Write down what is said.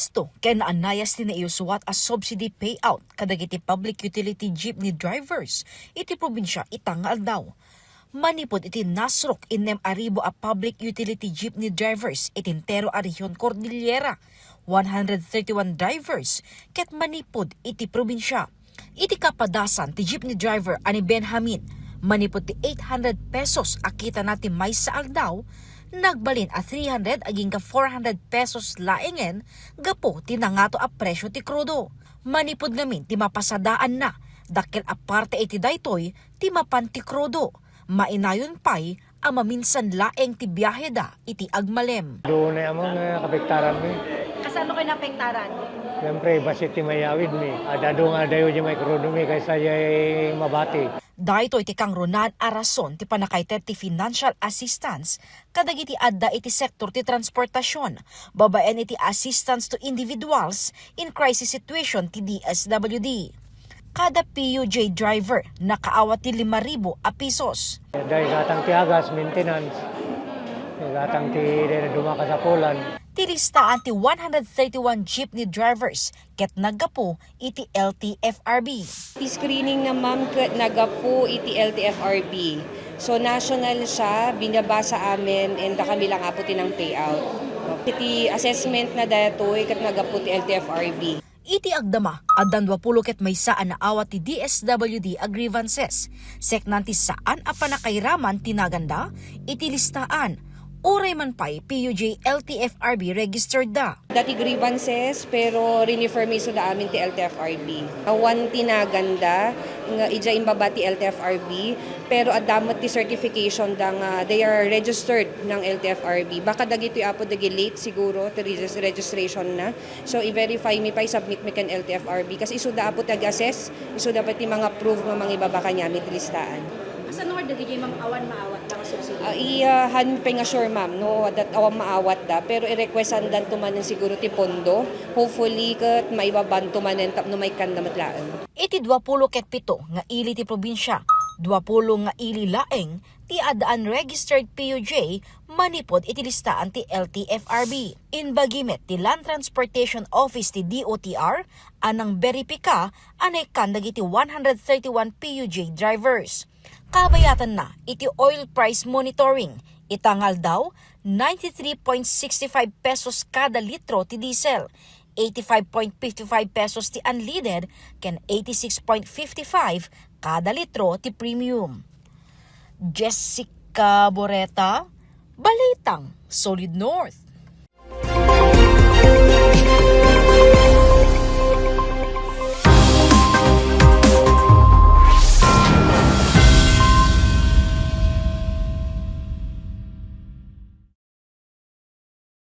Agosto, kaya naanayas ni naiyusuwat a subsidy payout kadagiti public utility jeepney drivers iti probinsya itangal daw. Manipod iti nasrok inem aribo a public utility jeepney drivers itintero a rehiyon Cordillera, 131 drivers, ket manipod iti probinsya. Iti kapadasan ti jeepney driver ani Benjamin, manipod ti 800 pesos akita natin may saal daw, nagbalin a 300 aging ka 400 pesos laengen gapo tinangato a presyo ti krudo. Manipod ngamin ti mapasadaan na, dakkel aparte iti daytoy ti mapan ti krudo. Mainayon pay a maminsan laeng ti biyahe da iti agmalem. Doon na among kapektaran mi. Kasano kayo napektaran? Siyempre, basit ti mayawid mi. Adado nga dayo di may krudo mi kaysa yay mabati. Daytoy ti kang runan a rason ti panakaited ti financial assistance kadagiti adda iti sektor ti transportasyon, babaen iti assistance to individuals in crisis situation ti DSWD. Kada PUJ driver nakaawat ti 5,000 a pesos. Dahil gatang ti agas, maintenance. Gatang ti dumaka sa pulan. Tilistaan ti 131 jeepney drivers ket naggapo iti LTFRB. Ti screening na ma'am ket nagapo iti LTFRB. So national siya, binabasa amin and kami lang apo tinang payout. Iti assessment na datoy ket nagapo ti LTFRB. Iti agdama, addan 20 ket maysaan na awat ti DSWD a grievances. Seknan ti saan a panakairaman tinaganda, iti listaan. Uray man pa'y PUJ LTFRB registered da. Dati grievances pero renefer mi so da amin ti LTFRB. Awan tinaganda nga ija imbaba ti LTFRB pero adamot ti certification da nga they are registered ng LTFRB. Baka dagito apo dagi late siguro ti registration na. So i-verify mi pa submit mi kan LTFRB kasi isu da apo tag-assess, isu dapat ti mga proof nga mangibaba kanya mi ti listaan. Sa Nord, nagiging ma'am awan maawat na subsidy. Hanpay nga sure ma'am, no, that awang maawat da, pero i-requestan dan tumanen siguro ti pondo. Hopefully, kat maibaban tumanen tap no may kanda matlaan. Iti 20 ket 7 nga ili ti probinsya, 20 nga ili laeng ti adaan registered PUJ manipod iti listaan ti LTFRB. Inbagimet ti Land Transportation Office ti DOTR anang beripika anay kandag iti 131 PUJ drivers. Kabayatan na iti oil price monitoring. Itangal daw 93.65 pesos kada litro ti diesel, 85.55 pesos ti unleaded, ken 86.55 kada litro ti premium. Jessica Boreta, Balitang Solid North.